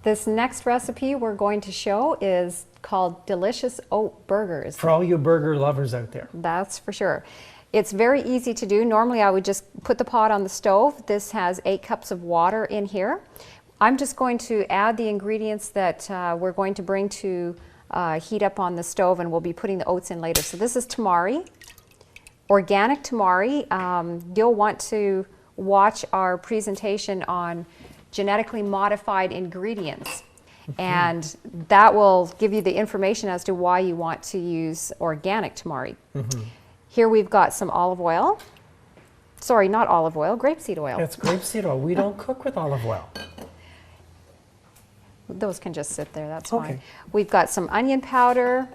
This next recipe we're going to show is called Delicious Oat Burgers. For all you burger lovers out there. That's for sure. It's very easy to do. Normally I would just put the pot on the stove. This has 8 cups of water in here. I'm just going to add the ingredients that we're going to bring to heat up on the stove, and we'll be putting the oats in later. So this is tamari, organic tamari. You'll want to watch our presentation on genetically modified ingredients, and that will give you the information as to why you want to use organic tamari. Here we've got some olive oil. Sorry, not olive oil, grapeseed oil. It's grapeseed oil. We don't cook with olive oil. Those can just sit there, that's fine. We've got some onion powder.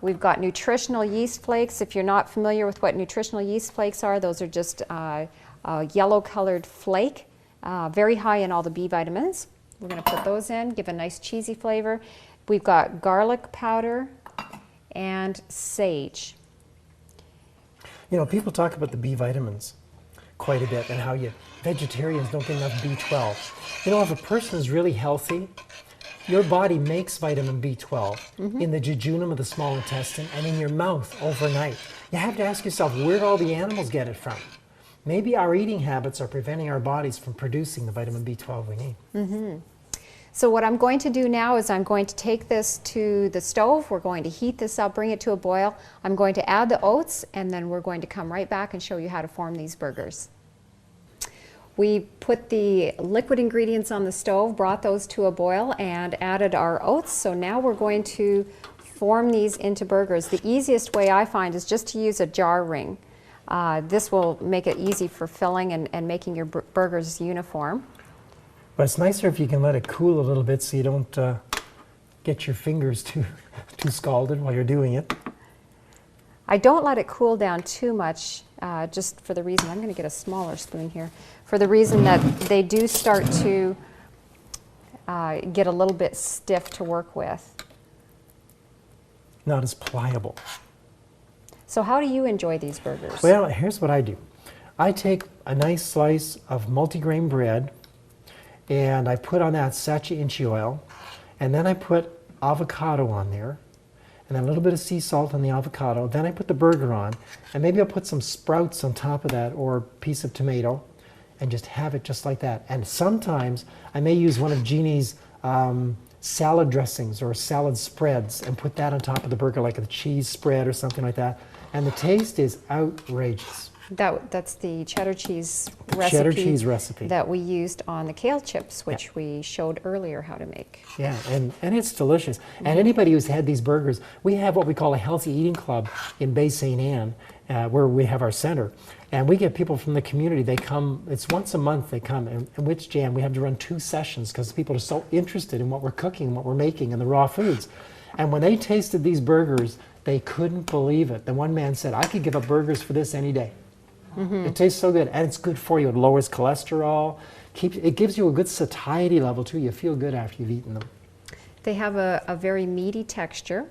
We've got nutritional yeast flakes. If you're not familiar with what nutritional yeast flakes are, those are just a yellow colored flake, very high in all the B vitamins. We're going to put those in, give a nice cheesy flavor. We've got garlic powder and sage. You know, people talk about the B vitamins quite a bit and how vegetarians don't get enough B12. You know, if a person is really healthy, your body makes vitamin B12 in the jejunum of the small intestine and in your mouth overnight. You have to ask yourself, where do all the animals get it from? Maybe our eating habits are preventing our bodies from producing the vitamin B12 we need. So what I'm going to do now is I'm going to take this to the stove. We're going to heat this up, bring it to a boil. I'm going to add the oats, and then we're going to come right back and show you how to form these burgers. We put the liquid ingredients on the stove, brought those to a boil, and added our oats. So now we're going to form these into burgers. The easiest way I find is just to use a jar ring. This will make it easy for filling and making your burgers uniform. But it's nicer if you can let it cool a little bit so you don't get your fingers too scalded while you're doing it. I don't let it cool down too much, just for the reason, I'm going to get a smaller spoon here, for the reason that they do start to get a little bit stiff to work with. Not as pliable. So how do you enjoy these burgers? Well, here's what I do. I take a nice slice of multigrain bread, and I put on that sacha inchi oil, and then I put avocado on there, and then a little bit of sea salt on the avocado. Then I put the burger on, and maybe I'll put some sprouts on top of that, or a piece of tomato, and just have it just like that. And sometimes I may use one of Jeannie's salad dressings or salad spreads and put that on top of the burger, like a cheese spread or something like that. And the taste is outrageous. That's the cheddar cheese recipe that we used on the kale chips, which we showed earlier how to make. Yeah, and it's delicious. And anybody who's had these burgers, we have what we call a healthy eating club in Bay St. Anne, where we have our center. And we get people from the community. They come, it's once a month they come. And with Jan, we have to run 2 sessions because people are so interested in what we're cooking, what we're making, and the raw foods. And when they tasted these burgers, they couldn't believe it. The one man said, I could give up burgers for this any day. It tastes so good, and it's good for you. It lowers cholesterol. It gives you a good satiety level, too. You feel good after you've eaten them. They have a very meaty texture.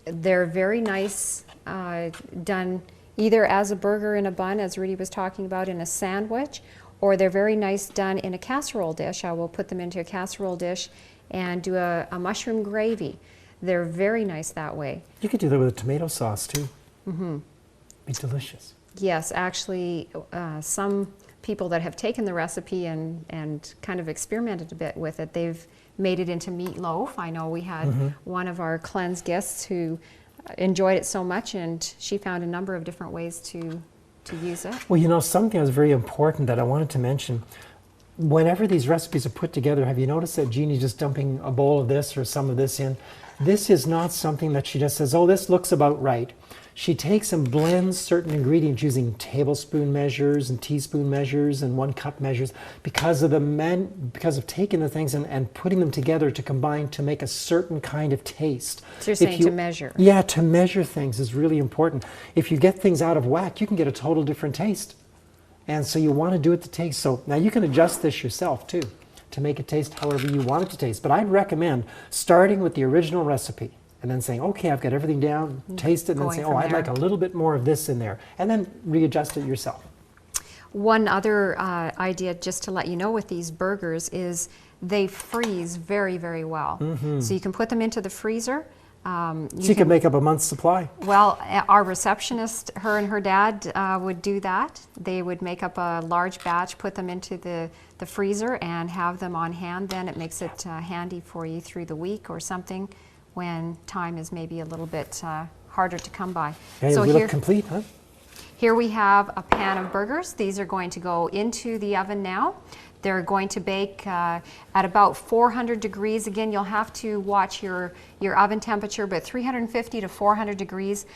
They're very nice done either as a burger in a bun, as Rudy was talking about, in a sandwich, or they're very nice done in a casserole dish. I will put them into a casserole dish and do a mushroom gravy. They're very nice that way. You could do that with a tomato sauce, too. Be delicious. Yes, actually, some people that have taken the recipe and kind of experimented a bit with it, they've made it into meatloaf. I know we had one of our cleanse guests who enjoyed it so much, and she found a number of different ways to use it. Well, you know, something that's very important that I wanted to mention, whenever these recipes are put together, have you noticed that Jeannie's just dumping a bowl of this or some of this in? This is not something that she just says, oh, this looks about right. She takes and blends certain ingredients using tablespoon measures and teaspoon measures and 1 cup measures because of taking the things and putting them together to combine to make a certain kind of taste. So you're saying to measure? Yeah, to measure things is really important. If you get things out of whack, you can get a total different taste. And so you want to do it to taste. So now you can adjust this yourself too to make it taste however you want it to taste. But I'd recommend starting with the original recipe and then saying, okay, I've got everything down, taste it, and then say, oh, I'd like a little bit more of this in there. And then readjust it yourself. One other idea, just to let you know with these burgers, is they freeze very, very well. So you can put them into the freezer. So you can make up a month's supply. Well, our receptionist, her and her dad would do that. They would make up a large batch, put them into the freezer, and have them on hand. Then it makes it handy for you through the week or something when time is maybe a little bit harder to come by. Okay, so we here, look complete, huh? here we have a pan of burgers. These are going to go into the oven now. They're going to bake at about 400 degrees. Again, you'll have to watch your oven temperature, but 350 to 400 degrees.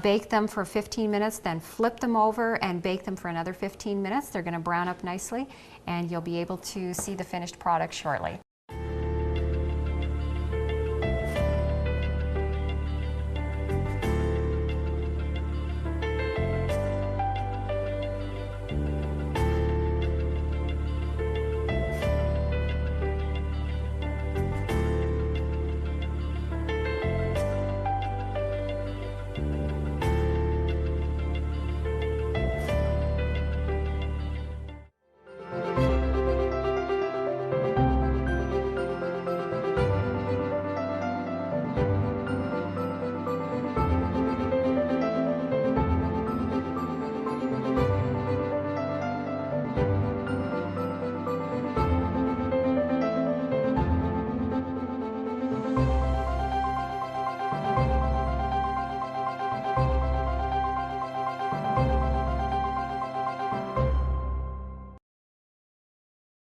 Bake them for 15 minutes, then flip them over and bake them for another 15 minutes. They're going to brown up nicely, and you'll be able to see the finished product shortly.